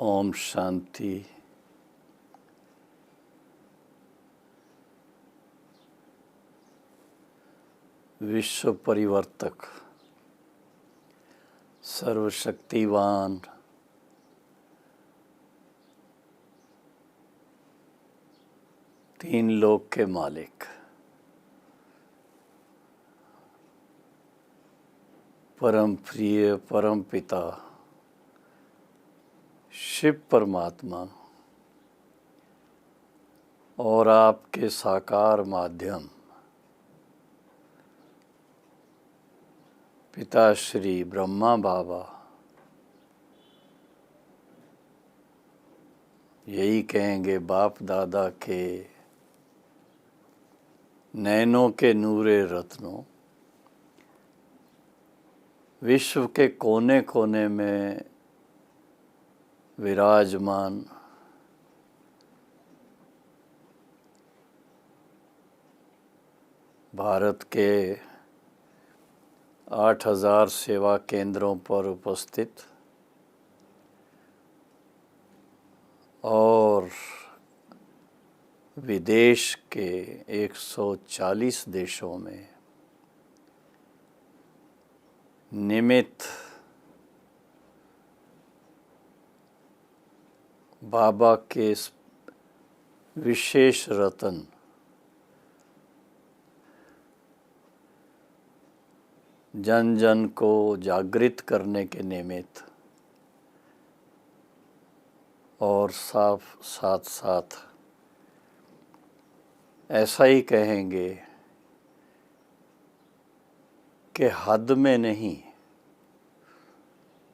ओम शांति। विश्व परिवर्तक, सर्वशक्तिवान, तीन लोक के मालिक, परम प्रिय परम पिता शिव परमात्मा और आपके साकार माध्यम पिता श्री ब्रह्मा बाबा, यही कहेंगे बाप दादा के नैनों के नूरे रत्नों, विश्व के कोने कोने में विराजमान भारत के 8000 सेवा केंद्रों पर उपस्थित और विदेश के 140 देशों में निमित्त बाबा के विशेष रतन जन जन को जागृत करने के निमित्त और साथ साथ ऐसा ही कहेंगे कि हद में नहीं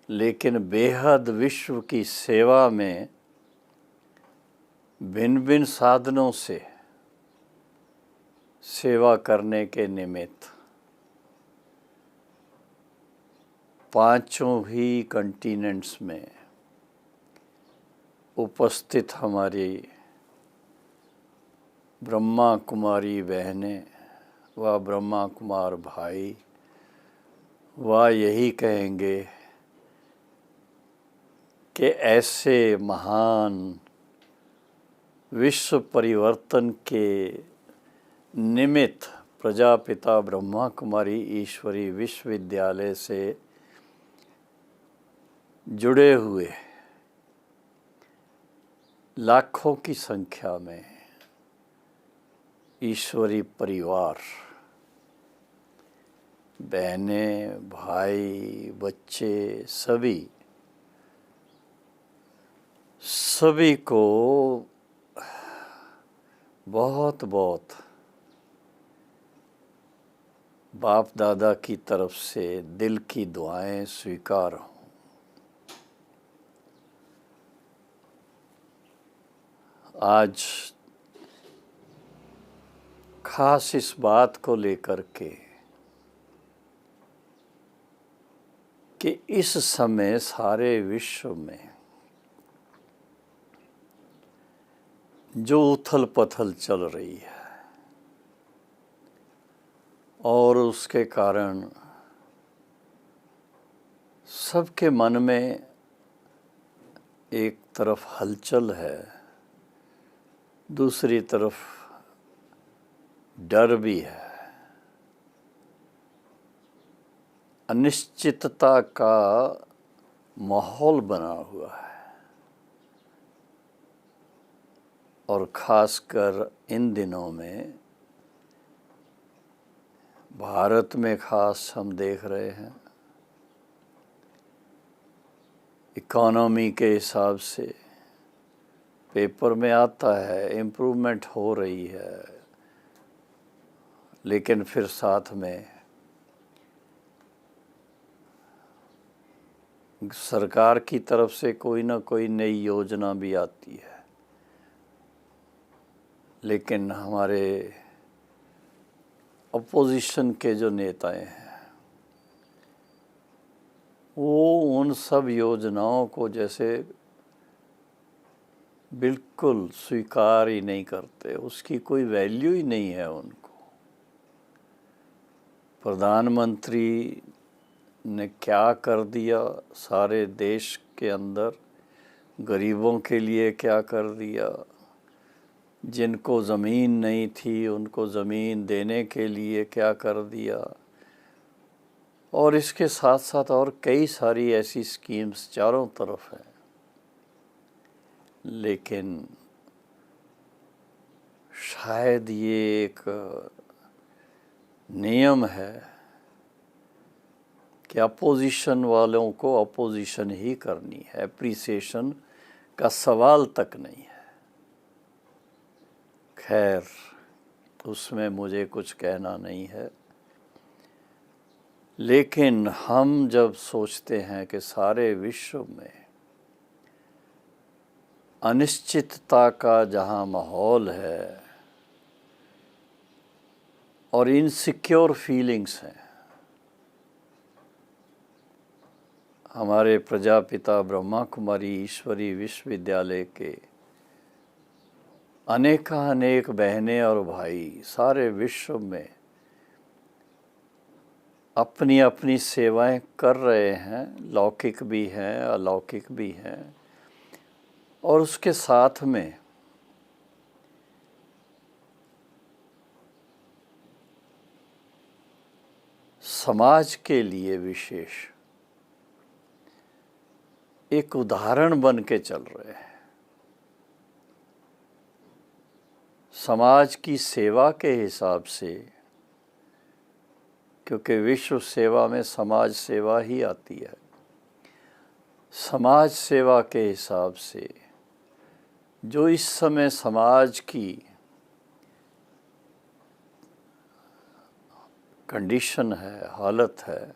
लेकिन बेहद विश्व की सेवा में भिन्न भिन्न साधनों से सेवा करने के निमित्त पांचों ही कंटिनेंट्स में उपस्थित हमारी ब्रह्मा कुमारी बहनें व ब्रह्मा कुमार भाई व यही कहेंगे कि ऐसे महान विश्व परिवर्तन के निमित्त प्रजापिता ब्रह्मा कुमारी ईश्वरी विश्वविद्यालय से जुड़े हुए लाखों की संख्या में ईश्वरी परिवार, बहनें, भाई, बच्चे, सभी को बहुत बहुत बाप दादा की तरफ से दिल की दुआएं स्वीकार हों। आज खास इस बात को लेकर के कि इस समय सारे विश्व में जो उथल पथल चल रही है और उसके कारण सबके मन में एक तरफ हलचल है, दूसरी तरफ डर भी है, अनिश्चितता का माहौल बना हुआ है और खासकर इन दिनों में भारत में खास हम देख रहे हैं इकोनॉमी के हिसाब से पेपर में आता है इम्प्रूवमेंट हो रही है, लेकिन फिर साथ में सरकार की तरफ से कोई ना कोई नई योजना भी आती है, लेकिन हमारे अपोजिशन के जो नेताएं हैं वो उन सब योजनाओं को जैसे बिल्कुल स्वीकार ही नहीं करते, उसकी कोई वैल्यू ही नहीं है उनको। प्रधानमंत्री ने क्या कर दिया सारे देश के अंदर गरीबों के लिए क्या कर दिया, जिनको ज़मीन नहीं थी उनको ज़मीन देने के लिए क्या कर दिया, और इसके साथ साथ और कई सारी ऐसी स्कीम्स चारों तरफ हैं। लेकिन शायद ये एक नियम है कि अपोजिशन वालों को अपोजिशन ही करनी है, एप्रिसिएशन का सवाल तक नहीं है। खैर, उसमें मुझे कुछ कहना नहीं है। लेकिन हम जब सोचते हैं कि सारे विश्व में अनिश्चितता का जहाँ माहौल है और इनसिक्योर फीलिंग्स हैं, हमारे प्रजापिता ब्रह्मा कुमारी ईश्वरी विश्वविद्यालय के अनेक बहनें और भाई सारे विश्व में अपनी अपनी सेवाएं कर रहे हैं, लौकिक भी हैं, अलौकिक भी हैं, और उसके साथ में समाज के लिए विशेष एक उदाहरण बन के चल रहे हैं। समाज की सेवा के हिसाब से, क्योंकि विश्व सेवा में समाज सेवा ही आती है, समाज सेवा के हिसाब से जो इस समय समाज की कंडीशन है, हालत है,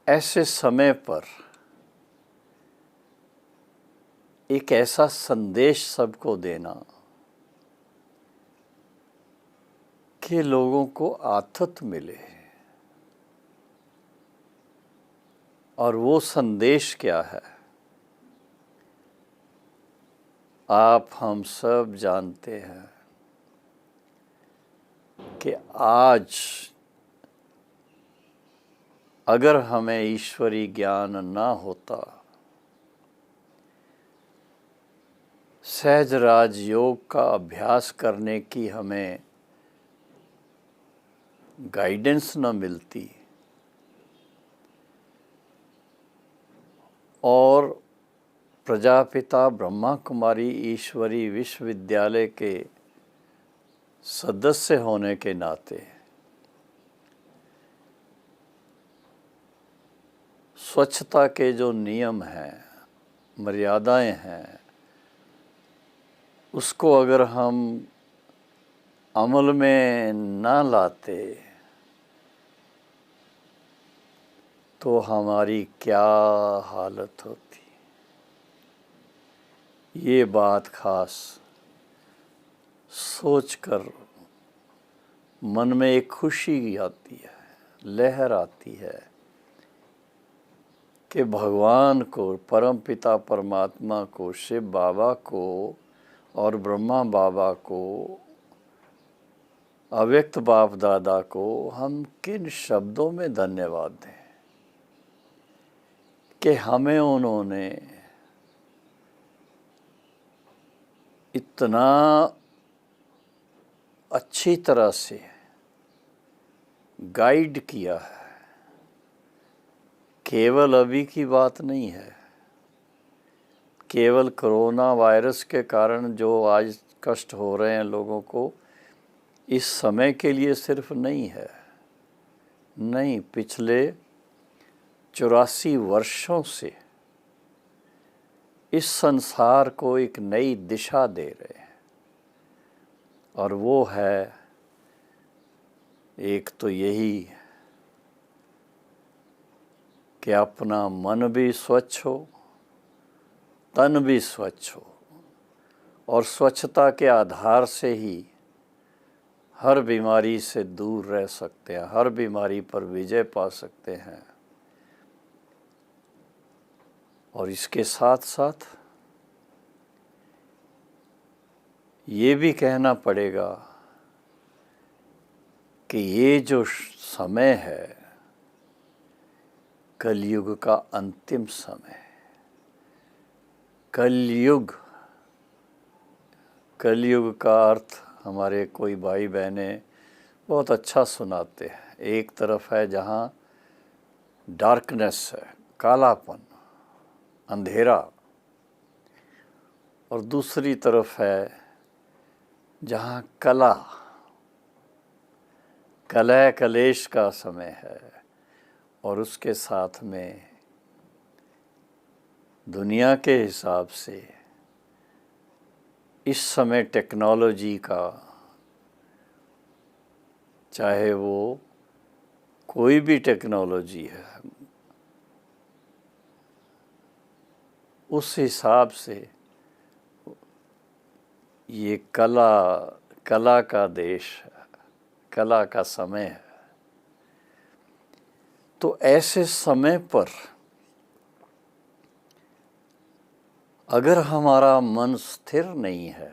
ऐसे समय पर एक ऐसा संदेश सबको देना कि लोगों को आथत मिले। और वो संदेश क्या है? आप हम सब जानते हैं कि आज अगर हमें ईश्वरी ज्ञान ना होता, सहज राजयोग का अभ्यास करने की हमें गाइडेंस न मिलती, और प्रजापिता ब्रह्मा कुमारी ईश्वरी विश्वविद्यालय के सदस्य होने के नाते स्वच्छता के जो नियम हैं, मर्यादाएं हैं, उसको अगर हम अमल में ना लाते तो हमारी क्या हालत होती। ये बात खास सोचकर मन में एक खुशी आती है, लहर आती है कि भगवान को, परम पिता परमात्मा को, शिव बाबा को और ब्रह्मा बाबा को, अव्यक्त बाप दादा को हम किन शब्दों में धन्यवाद दें कि हमें उन्होंने इतना अच्छी तरह से गाइड किया है। केवल अभी की बात नहीं है, केवल कोरोना वायरस के कारण जो आज कष्ट हो रहे हैं लोगों को, इस समय के लिए सिर्फ नहीं है, नहीं, पिछले 84 वर्षों से इस संसार को एक नई दिशा दे रहे हैं। और वो है, एक तो यही कि अपना मन भी स्वच्छ हो, तन भी स्वच्छ हो, और स्वच्छता के आधार से ही हर बीमारी से दूर रह सकते हैं, हर बीमारी पर विजय पा सकते हैं। और इसके साथ साथ ये भी कहना पड़ेगा कि ये जो समय है, कलयुग का अंतिम समय। कलयुग, कलयुग का अर्थ हमारे कोई भाई बहने बहुत अच्छा सुनाते हैं। एक तरफ है जहाँ डार्कनेस है, कालापन, अंधेरा, और दूसरी तरफ है जहाँ कला, कलह कलेश का समय है, और उसके साथ में दुनिया के हिसाब से इस समय टेक्नोलॉजी का, चाहे वो कोई भी टेक्नोलॉजी है, उस हिसाब से ये कला का देश है, कला का समय है। तो ऐसे समय पर अगर हमारा मन स्थिर नहीं है,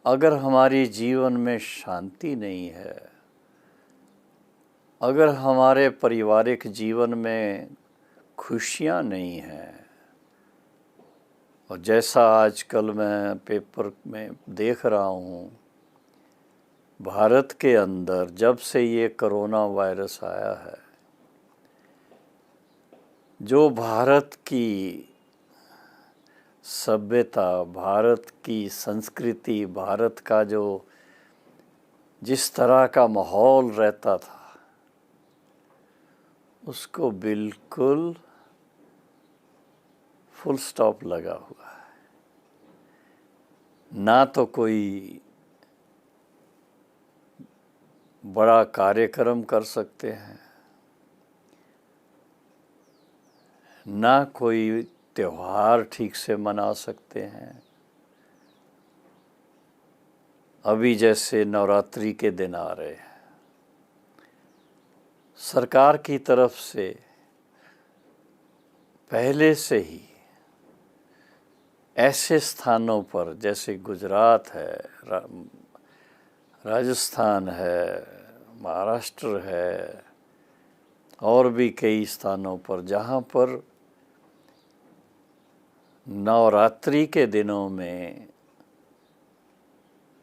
अगर हमारी जीवन में शांति नहीं है, अगर हमारे पारिवारिक जीवन में खुशियाँ नहीं हैं, और जैसा आजकल मैं पेपर में देख रहा हूँ, भारत के अंदर जब से ये कोरोना वायरस आया है, जो भारत की सभ्यता, भारत की संस्कृति, भारत का जो जिस तरह का माहौल रहता था, उसको बिल्कुल फुल स्टॉप लगा हुआ है। ना तो कोई बड़ा कार्यक्रम कर सकते हैं, ना कोई त्योहार ठीक से मना सकते हैं। अभी जैसे नवरात्रि के दिन आ रहे हैं, सरकार की तरफ से पहले से ही ऐसे स्थानों पर जैसे गुजरात है, राजस्थान है, महाराष्ट्र है, और भी कई स्थानों पर जहाँ पर नवरात्रि के दिनों में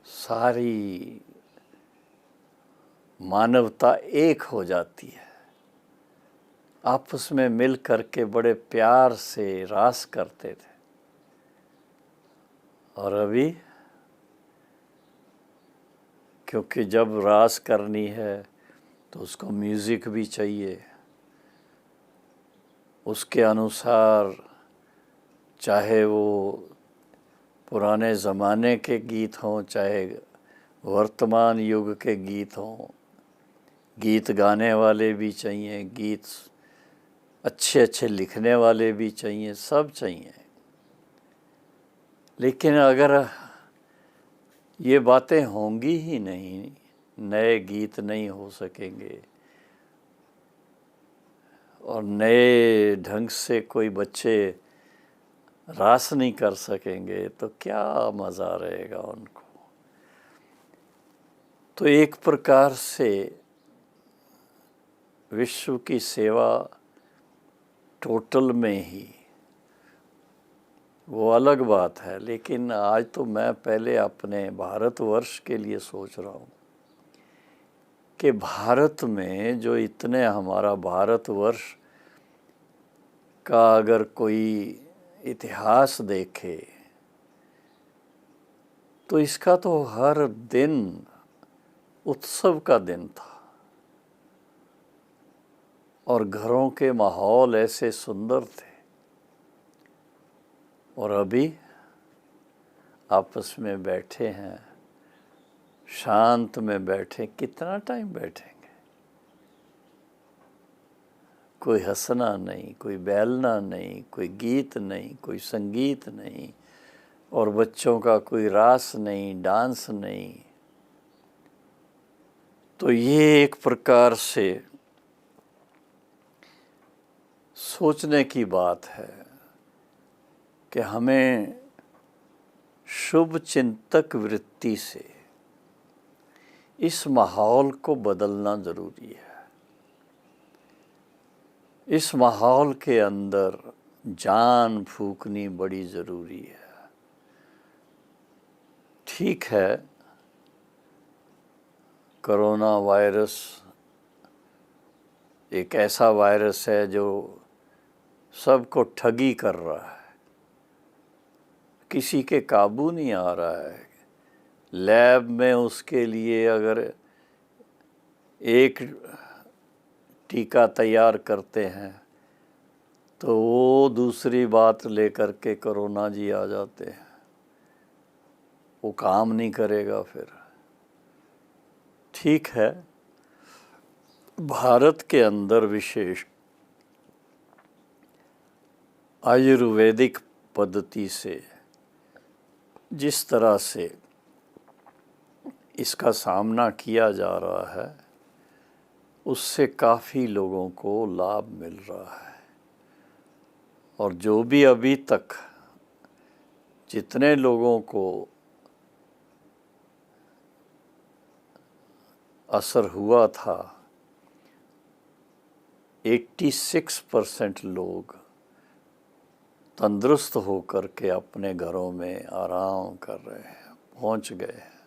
सारी मानवता एक हो जाती है, आपस में मिल कर के बड़े प्यार से रास करते थे। और अभी क्योंकि जब रास करनी है तो उसको म्यूज़िक भी चाहिए, उसके अनुसार चाहे वो पुराने ज़माने के गीत हों, चाहे वर्तमान युग के गीत हों, गीत गाने वाले भी चाहिए, गीत अच्छे अच्छे लिखने वाले भी चाहिए, सब चाहिए। लेकिन अगर ये बातें होंगी ही नहीं, नए गीत नहीं हो सकेंगे, और नए ढंग से कोई बच्चे रास नहीं कर सकेंगे, तो क्या मज़ा रहेगा उनको। तो एक प्रकार से विश्व की सेवा टोटल में ही वो अलग बात है। लेकिन आज तो मैं पहले अपने भारतवर्ष के लिए सोच रहा हूँ कि भारत में जो इतने, हमारा भारतवर्ष का अगर कोई इतिहास देखे तो इसका तो हर दिन उत्सव का दिन था, और घरों के माहौल ऐसे सुंदर थे। और अभी आपस में बैठे हैं, शांत में बैठे, कितना टाइम बैठेंगे? कोई हंसना नहीं, कोई बैलना नहीं, कोई गीत नहीं, कोई संगीत नहीं, और बच्चों का कोई रास नहीं, डांस नहीं। तो ये एक प्रकार से सोचने की बात है कि हमें शुभ चिंतक वृत्ति से इस माहौल को बदलना ज़रूरी है। इस माहौल के अंदर जान फूंकनी बड़ी ज़रूरी है। ठीक है, कोरोना वायरस एक ऐसा वायरस है जो सबको ठगी कर रहा है, किसी के काबू नहीं आ रहा है। लैब में उसके लिए अगर एक टीका तैयार करते हैं तो वो दूसरी बात लेकर के कोरोना जी आ जाते हैं, वो काम नहीं करेगा फिर। ठीक है, भारत के अंदर विशेष आयुर्वेदिक पद्धति से जिस तरह से इसका सामना किया जा रहा है, उससे काफ़ी लोगों को लाभ मिल रहा है। और जो भी अभी तक जितने लोगों को असर हुआ था, 86% लोग तंदुरुस्त होकर के अपने घरों में आराम कर रहे हैं, पहुंच गए हैं।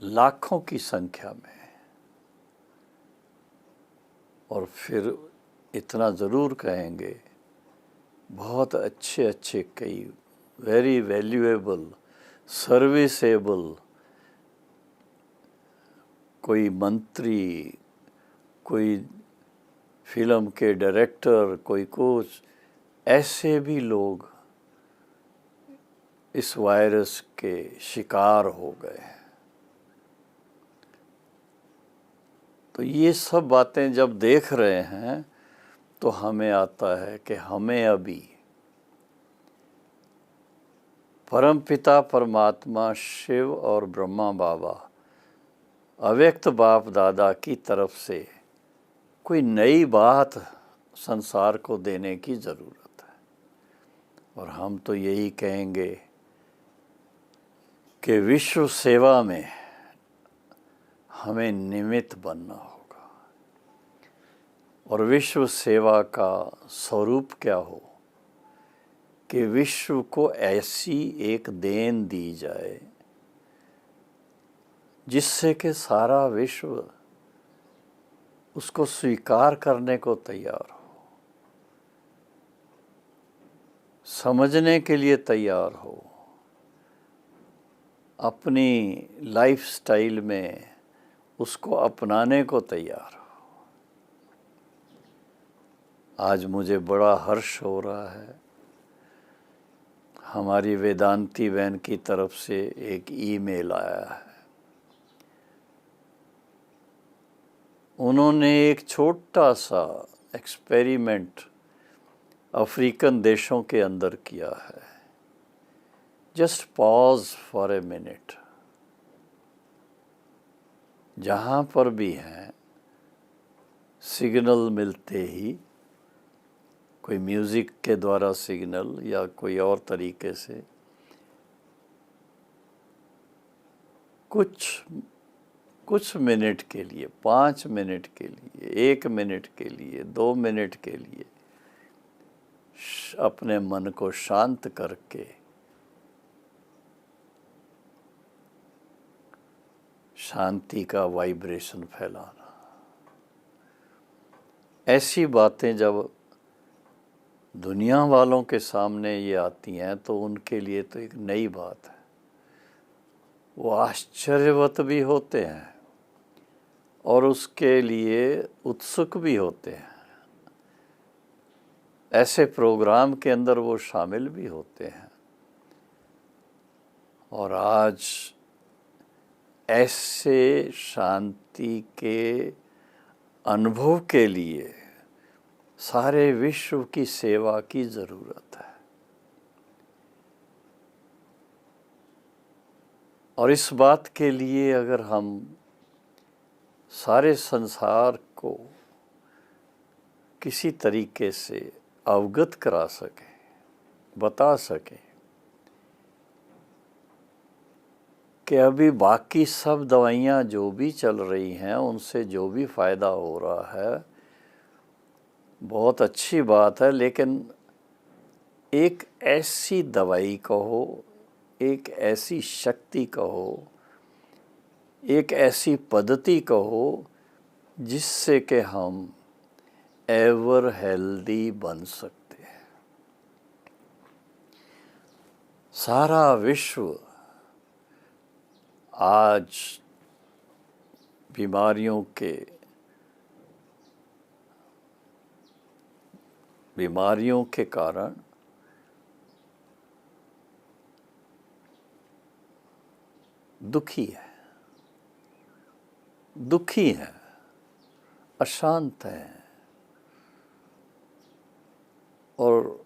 लाखों की संख्या में। और फिर इतना ज़रूर कहेंगे, बहुत अच्छे अच्छे कई वेरी वैल्यूएबल सर्विसेबल कोई मंत्री, कोई फिल्म के डायरेक्टर, कोई कुछ ऐसे भी लोग इस वायरस के शिकार हो गए हैं। तो ये सब बातें जब देख रहे हैं तो हमें आता है कि हमें अभी परमपिता परमात्मा शिव और ब्रह्मा बाबा, अव्यक्त बाप दादा की तरफ से कोई नई बात संसार को देने की ज़रूरत है। और हम तो यही कहेंगे कि विश्व सेवा में हमें निमित्त बनना होगा। और विश्व सेवा का स्वरूप क्या हो कि विश्व को ऐसी एक देन दी जाए जिससे कि सारा विश्व उसको स्वीकार करने को तैयार हो, समझने के लिए तैयार हो, अपनी लाइफस्टाइल में उसको अपनाने को तैयार हो। आज मुझे बड़ा हर्ष हो रहा है, हमारी वेदांती बहन की तरफ से एक ईमेल आया है। उन्होंने एक छोटा सा एक्सपेरिमेंट अफ्रीकन देशों के अंदर किया है। Just pause for a minute. जहाँ पर भी हैं, सिग्नल मिलते ही, कोई म्यूज़िक के द्वारा सिग्नल या कोई और तरीके से, कुछ मिनट के लिए, 5 मिनट के लिए, 1 मिनट के लिए, 2 मिनट के लिए अपने मन को शांत करके शांति का वाइब्रेशन फैलाना। ऐसी बातें जब दुनिया वालों के सामने ये आती हैं तो उनके लिए तो एक नई बात है। वो आश्चर्यवत भी होते हैं और उसके लिए उत्सुक भी होते हैं। ऐसे प्रोग्राम के अंदर वो शामिल भी होते हैं। और आज ऐसे शांति के अनुभव के लिए सारे विश्व की सेवा की ज़रूरत है। और इस बात के लिए अगर हम सारे संसार को किसी तरीके से अवगत करा सकें, बता सकें कि अभी बाकी सब दवाइयाँ जो भी चल रही हैं उनसे जो भी फ़ायदा हो रहा है बहुत अच्छी बात है, लेकिन एक ऐसी दवाई कहो, एक ऐसी शक्ति कहो, एक ऐसी पद्धति कहो जिससे कि हम एवर हेल्दी बन सकते हैं। सारा विश्व आज बीमारियों के कारण दुखी है, अशांत है। और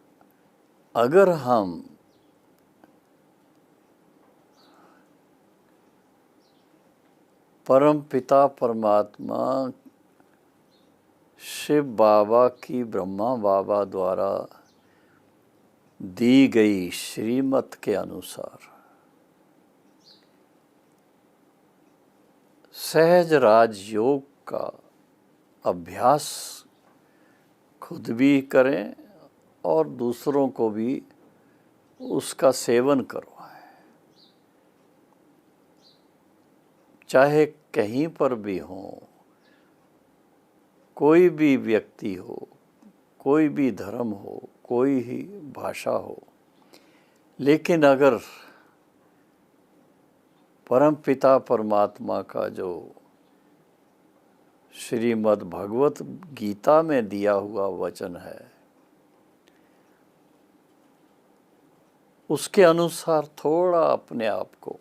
अगर हम परम पिता परमात्मा शिव बाबा की ब्रह्मा बाबा द्वारा दी गई श्रीमत के अनुसार सहज राजयोग का अभ्यास खुद भी करें और दूसरों को भी उसका सेवन करवाएं। चाहे कहीं पर भी हो, कोई भी व्यक्ति हो, कोई भी धर्म हो, कोई ही भाषा हो, लेकिन अगर परम पिता परमात्मा का जो श्रीमद् भगवत गीता में दिया हुआ वचन है उसके अनुसार थोड़ा अपने आप को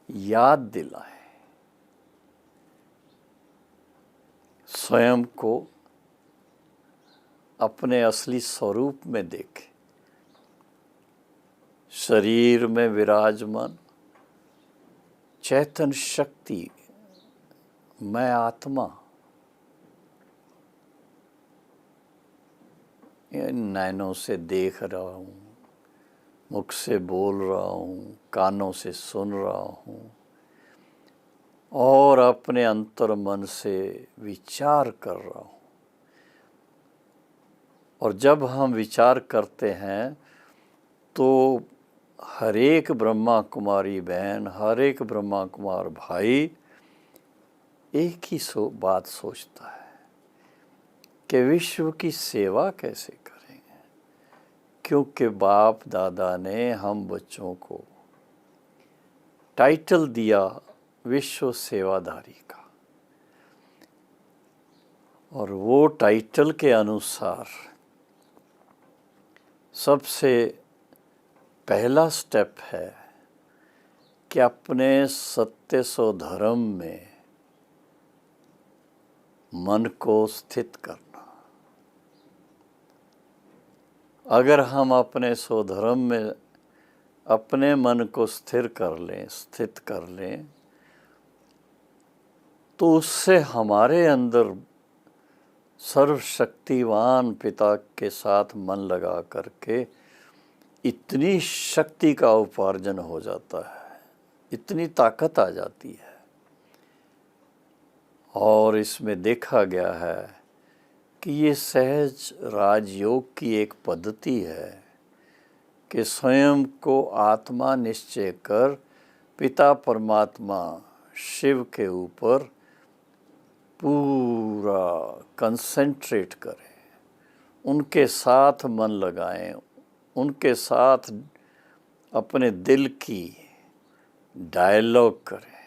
याद दिलाएं, स्वयं को अपने असली स्वरूप में देखें। शरीर में विराजमान चैतन्य शक्ति, मैं आत्मा, नैनों से देख रहा हूँ, मुख से बोल रहा हूँ, कानों से सुन रहा हूँ और अपने अंतर मन से विचार कर रहा हूँ। और जब हम विचार करते हैं तो हर एक ब्रह्मा कुमारी बहन, हर एक ब्रह्मा कुमार भाई एक ही बात सोचता है कि विश्व की सेवा कैसे करेंगे, क्योंकि बाप दादा ने हम बच्चों को टाइटल दिया विश्व सेवाधारी का, और वो टाइटल के अनुसार सबसे पहला स्टेप है कि अपने सत्य सो धर्म में मन को स्थित करना। अगर हम अपने स्वधर्म में अपने मन को स्थित कर लें तो उससे हमारे अंदर सर्वशक्तिवान पिता के साथ मन लगा करके इतनी शक्ति का उपार्जन हो जाता है, इतनी ताकत आ जाती है। और इसमें देखा गया है कि ये सहज राजयोग की एक पद्धति है कि स्वयं को आत्मा निश्चय कर पिता परमात्मा शिव के ऊपर पूरा कंसंट्रेट करें, उनके साथ मन लगाएं, उनके साथ अपने दिल की डायलॉग करें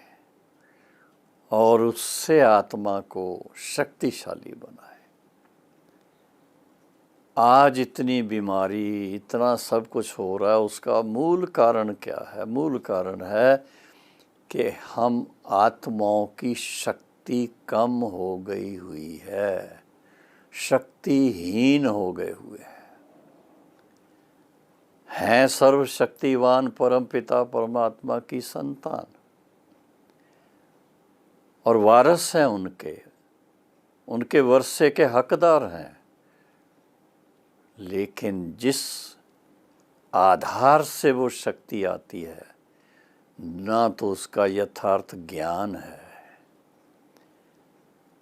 और उससे आत्मा को शक्तिशाली बनाएं। आज इतनी बीमारी, इतना सब कुछ हो रहा है, उसका मूल कारण क्या है? मूल कारण है कि हम आत्माओं की शक्ति कम हो गई हुई है, शक्तिहीन हो गए हुए हैं सर्वशक्तिवान परम पिता परमात्मा की संतान और वारस हैं, उनके वर्षे के हकदार हैं। लेकिन जिस आधार से वो शक्ति आती है, ना तो उसका यथार्थ ज्ञान है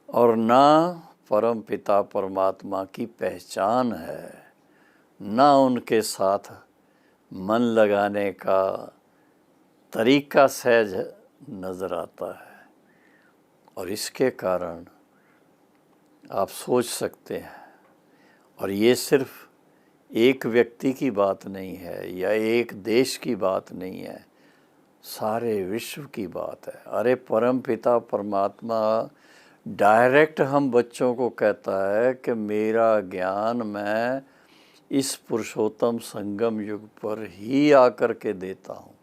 और ना परम पिता परमात्मा की पहचान है, ना उनके साथ मन लगाने का तरीका सहज नज़र आता है। और इसके कारण आप सोच सकते हैं, और ये सिर्फ एक व्यक्ति की बात नहीं है या एक देश की बात नहीं है, सारे विश्व की बात है। अरे परम पिता परमात्मा डायरेक्ट हम बच्चों को कहता है कि मेरा ज्ञान मैं इस पुरुषोत्तम संगम युग पर ही आकर के देता हूँ।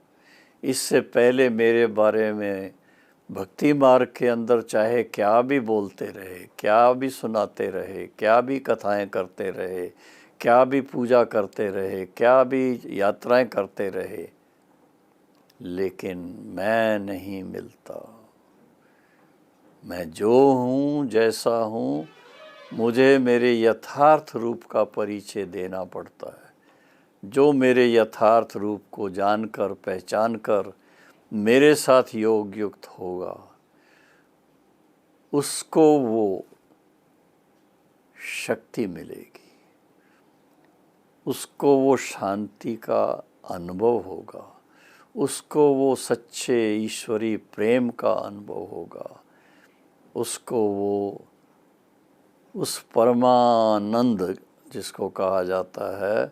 इससे पहले मेरे बारे में भक्ति मार्ग के अंदर चाहे क्या भी बोलते रहे, क्या भी सुनाते रहे, क्या भी कथाएं करते रहे, क्या भी पूजा करते रहे, क्या भी यात्राएं करते रहे, लेकिन मैं नहीं मिलता। मैं जो हूँ, जैसा हूँ, मुझे मेरे यथार्थ रूप का परिचय देना पड़ता है। जो मेरे यथार्थ रूप को जानकर पहचान कर मेरे साथ योग युक्त होगा, उसको वो शक्ति मिलेगी, उसको वो शांति का अनुभव होगा, उसको वो सच्चे ईश्वरी प्रेम का अनुभव होगा, उसको वो उस परमानंद जिसको कहा जाता है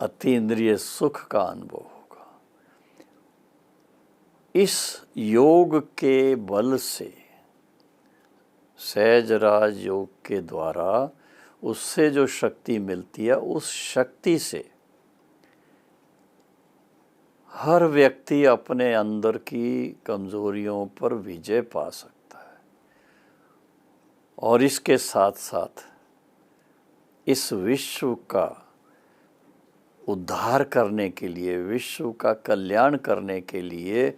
अतीन्द्रिय सुख का अनुभव होगा। इस योग के बल से, सहज राज योग के द्वारा उससे जो शक्ति मिलती है, उस शक्ति से हर व्यक्ति अपने अंदर की कमजोरियों पर विजय पा सकता है। और इसके साथ साथ इस विश्व का उद्धार करने के लिए, विश्व का कल्याण करने के लिए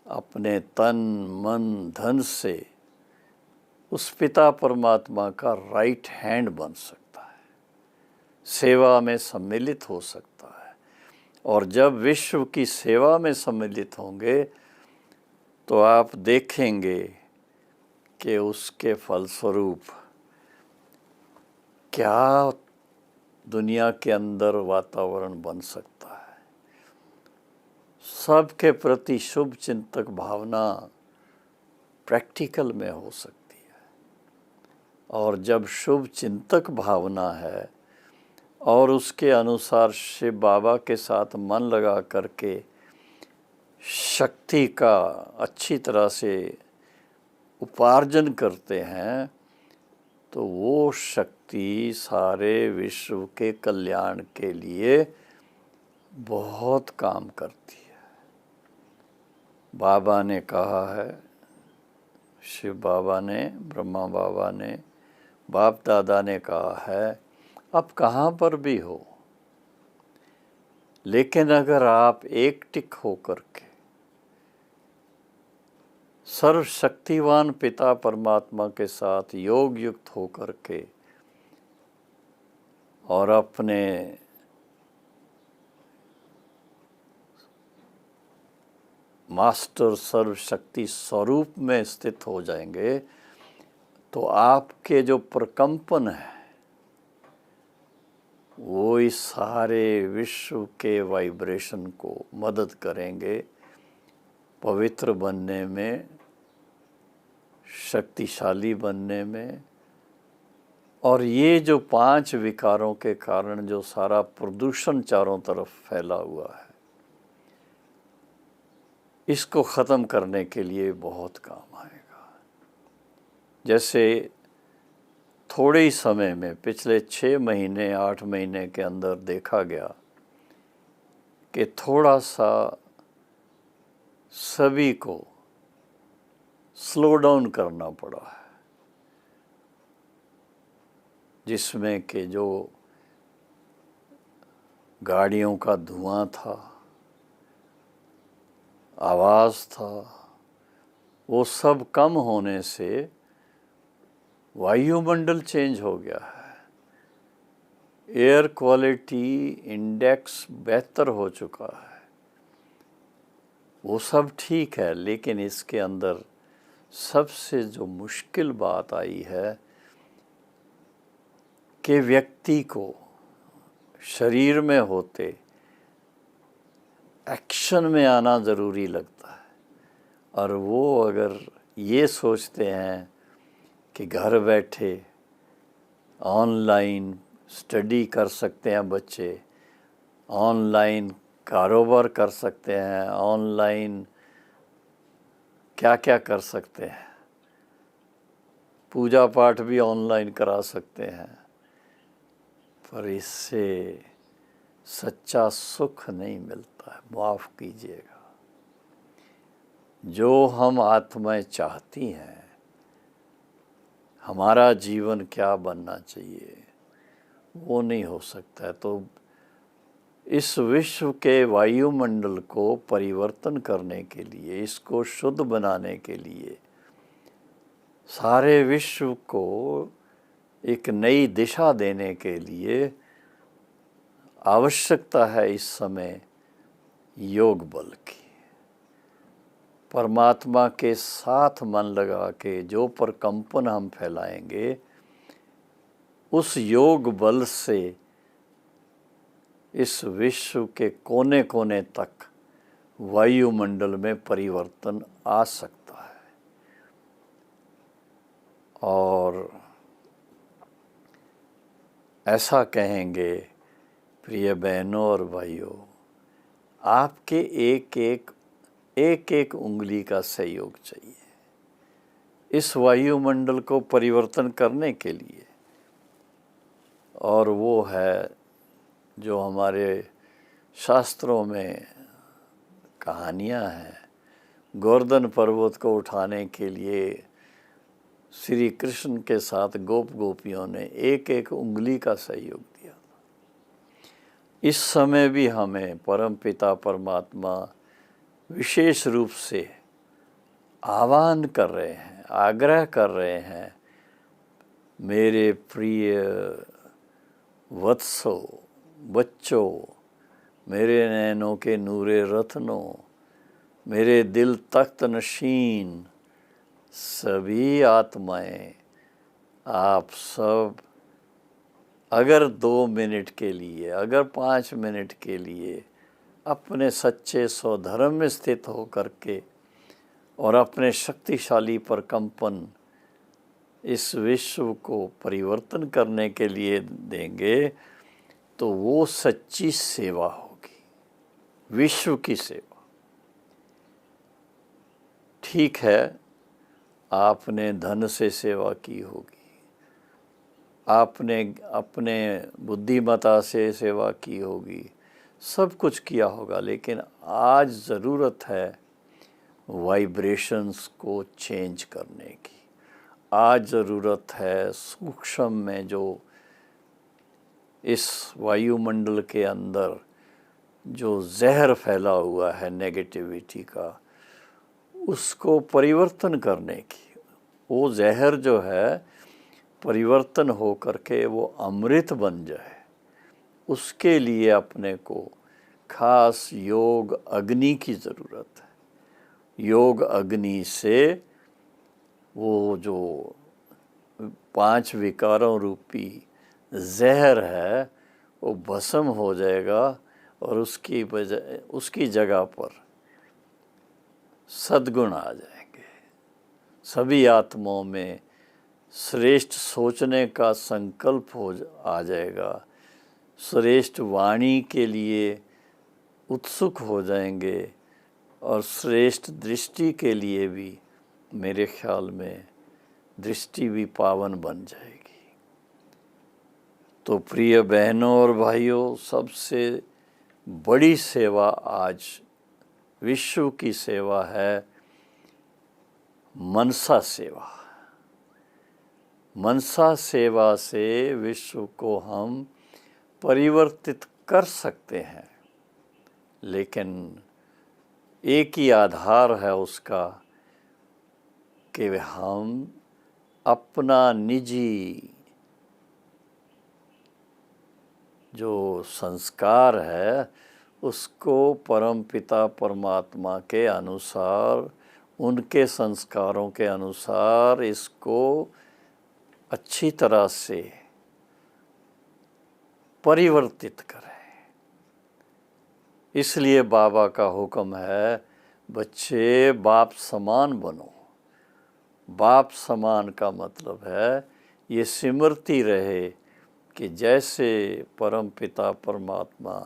अपने तन मन धन से उस पिता परमात्मा का राइट हैंड बन सकता है, सेवा में सम्मिलित हो सकता है। और जब विश्व की सेवा में सम्मिलित होंगे तो आप देखेंगे कि उसके फलस्वरूप क्या दुनिया के अंदर वातावरण बन सकता है। सबके प्रति शुभ चिंतक भावना प्रैक्टिकल में हो सकती है। और जब शुभ चिंतक भावना है और उसके अनुसार शिव बाबा के साथ मन लगा करके शक्ति का अच्छी तरह से उपार्जन करते हैं, तो वो शक्ति सारे विश्व के कल्याण के लिए बहुत काम करती है। बाबा ने कहा है, शिव बाबा ने, ब्रह्मा बाबा ने, बाप दादा ने कहा है, आप कहाँ पर भी हो, लेकिन अगर आप एक टिक होकर के सर्वशक्तिवान पिता परमात्मा के साथ योग युक्त होकर के और अपने मास्टर सर्वशक्ति स्वरूप में स्थित हो जाएंगे, तो आपके जो प्रकंपन है वो इस सारे विश्व के वाइब्रेशन को मदद करेंगे पवित्र बनने में, शक्तिशाली बनने में। और ये जो 5 विकारों के कारण जो सारा प्रदूषण चारों तरफ फैला हुआ है, इसको ख़त्म करने के लिए बहुत काम आएगा। जैसे थोड़े ही समय में, पिछले 6 महीने 8 महीने के अंदर देखा गया कि थोड़ा सा सभी को स्लो डाउन करना पड़ा है, जिसमें कि जो गाड़ियों का धुआं था, आवाज़ था, वो सब कम होने से वायुमंडल चेंज हो गया है, एयर क्वालिटी इंडेक्स बेहतर हो चुका है। वो सब ठीक है, लेकिन इसके अंदर सबसे जो मुश्किल बात आई है कि व्यक्ति को शरीर में होते एक्शन में आना ज़रूरी लगता है, और वो अगर ये सोचते हैं कि घर बैठे ऑनलाइन स्टडी कर सकते हैं बच्चे, ऑनलाइन कारोबार कर सकते हैं, ऑनलाइन क्या क्या कर सकते हैं, पूजा पाठ भी ऑनलाइन करा सकते हैं, पर इससे सच्चा सुख नहीं मिलता है। माफ़ कीजिएगा, जो हम आत्माएं चाहती हैं, हमारा जीवन क्या बनना चाहिए, वो नहीं हो सकता है। तो इस विश्व के वायुमंडल को परिवर्तन करने के लिए, इसको शुद्ध बनाने के लिए, सारे विश्व को एक नई दिशा देने के लिए आवश्यकता है इस समय योग बल की। परमात्मा के साथ मन लगा के जो प्रकंपन हम फैलाएंगे, उस योग बल से इस विश्व के कोने कोने तक वायुमंडल में परिवर्तन आ सकता है। और ऐसा कहेंगे प्रिय बहनों और भाइयों, आपके एक एक उंगली का सहयोग चाहिए इस वायुमंडल को परिवर्तन करने के लिए। और वो है जो हमारे शास्त्रों में कहानियाँ हैं। गोवर्धन पर्वत को उठाने के लिए श्री कृष्ण के साथ गोप गोपियों ने एक एक उंगली का सहयोग दिया। इस समय भी हमें परमपिता परमात्मा विशेष रूप से आह्वान कर रहे हैं, आग्रह कर रहे हैं, मेरे प्रिय वत्सों, बच्चों, मेरे नैनों के नूरे रत्नों, मेरे दिल तख्त नशीन सभी आत्माएं, आप सब अगर 2 मिनट के लिए, अगर 5 मिनट के लिए अपने सच्चे स्वधर्म में स्थित हो करके और अपने शक्तिशाली प्रकंपन इस विश्व को परिवर्तन करने के लिए देंगे, तो वो सच्ची सेवा होगी, विश्व की सेवा। ठीक है, आपने धन से सेवा की होगी, आपने अपने बुद्धिमता से सेवा की होगी, सब कुछ किया होगा, लेकिन आज ज़रूरत है वाइब्रेशंस को चेंज करने की। आज ज़रूरत है सूक्ष्म में जो इस वायुमंडल के अंदर जो जहर फैला हुआ है नेगेटिविटी का, उसको परिवर्तन करने की। वो जहर जो है परिवर्तन हो करके वो अमृत बन जाए, उसके लिए अपने को खास योग अग्नि की ज़रूरत है। योग अग्नि से वो जो 5 विकारों रूपी जहर है वो भस्म हो जाएगा, और उसकी जगह पर सद्गुण आ जाएंगे। सभी आत्माओं में श्रेष्ठ सोचने का संकल्प आ जाएगा, श्रेष्ठ वाणी के लिए उत्सुक हो जाएंगे, और श्रेष्ठ दृष्टि के लिए भी मेरे ख्याल में दृष्टि भी पावन बन जाएगी। तो प्रिय बहनों और भाइयों, सबसे बड़ी सेवा आज विश्व की सेवा है मनसा सेवा। मनसा सेवा से विश्व को हम परिवर्तित कर सकते हैं, लेकिन एक ही आधार है उसका कि हम अपना निजी जो संस्कार है उसको परम पिता परमात्मा के अनुसार, उनके संस्कारों के अनुसार इसको अच्छी तरह से परिवर्तित करें। इसलिए बाबा का हुक्म है, बच्चे बाप समान बनो। बाप समान का मतलब है ये स्मृति रहे कि जैसे परम पिता परमात्मा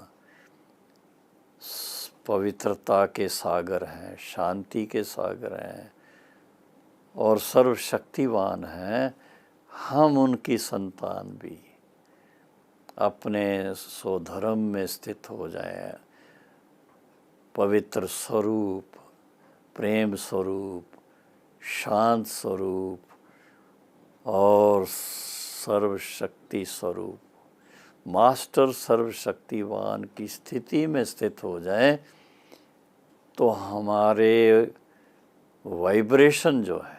पवित्रता के सागर हैं, शांति के सागर हैं और सर्वशक्तिवान हैं, हम उनकी संतान भी अपने स्वधर्म में स्थित हो जाएं। पवित्र स्वरूप, प्रेम स्वरूप, शांत स्वरूप और सर्वशक्ति स्वरूप, मास्टर सर्वशक्तिवान की स्थिति में स्थित हो जाएं, तो हमारे वाइब्रेशन जो है,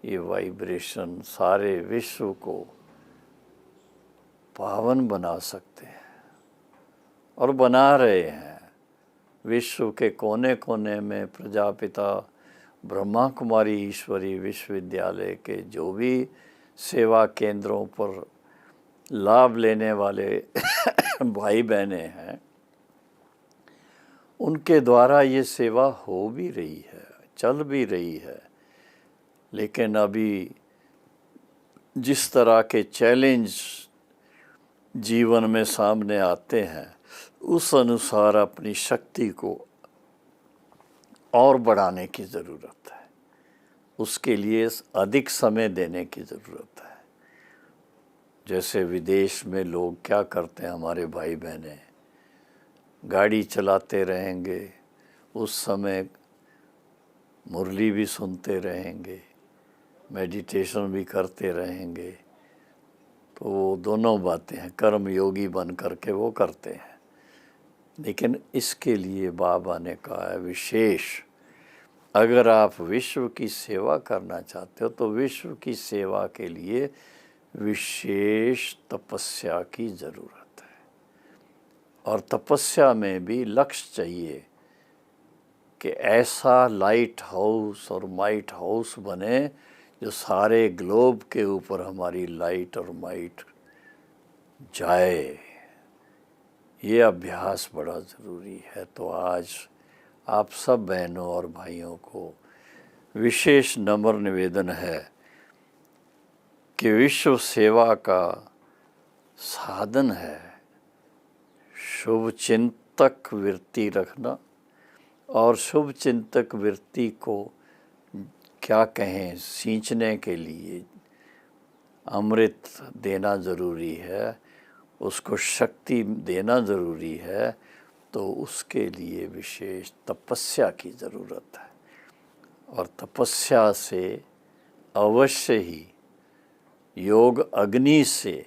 ये वाइब्रेशन सारे विश्व को पावन बना सकते हैं और बना रहे हैं। विश्व के कोने कोने में प्रजापिता ब्रह्मा कुमारी ईश्वरी विश्वविद्यालय के जो भी सेवा केंद्रों पर लाभ लेने वाले भाई बहने हैं, उनके द्वारा ये सेवा हो भी रही है, चल भी रही है। लेकिन अभी जिस तरह के चैलेंज जीवन में सामने आते हैं, उस अनुसार अपनी शक्ति को और बढ़ाने की ज़रूरत है। उसके लिए अधिक समय देने की ज़रूरत है। जैसे विदेश में लोग क्या करते हैं, हमारे भाई बहनें गाड़ी चलाते रहेंगे, उस समय मुरली भी सुनते रहेंगे, मेडिटेशन भी करते रहेंगे। तो वो दोनों बातें हैं, कर्म योगी बन करके वो करते हैं। लेकिन इसके लिए बाबा ने कहा है विशेष, अगर आप विश्व की सेवा करना चाहते हो तो विश्व की सेवा के लिए विशेष तपस्या की ज़रूरत है। और तपस्या में भी लक्ष्य चाहिए कि ऐसा लाइट हाउस और माइट हाउस बने जो सारे ग्लोब के ऊपर हमारी लाइट और माइट जाए। ये अभ्यास बड़ा ज़रूरी है। तो आज आप सब बहनों और भाइयों को विशेष नम्र निवेदन है कि विश्व सेवा का साधन है शुभ चिंतक वृत्ति रखना। और शुभ चिंतक वृत्ति को क्या कहें, सींचने के लिए अमृत देना ज़रूरी है, उसको शक्ति देना ज़रूरी है। तो उसके लिए विशेष तपस्या की ज़रूरत है। और तपस्या से अवश्य ही योग अग्नि से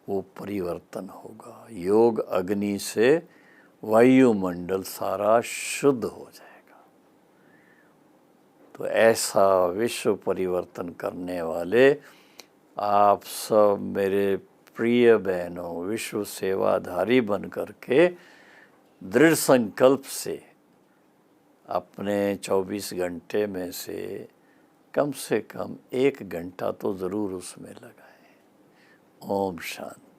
वो परिवर्तन होगा। योग अग्नि से वायुमंडल सारा शुद्ध हो जाएगा। तो ऐसा विश्व परिवर्तन करने वाले आप सब मेरे प्रिय बहनों, विश्व सेवाधारी बन करके दृढ़ संकल्प से अपने 24 घंटे में से कम 1 घंटा तो ज़रूर उसमें लगाएं। ओम शांति।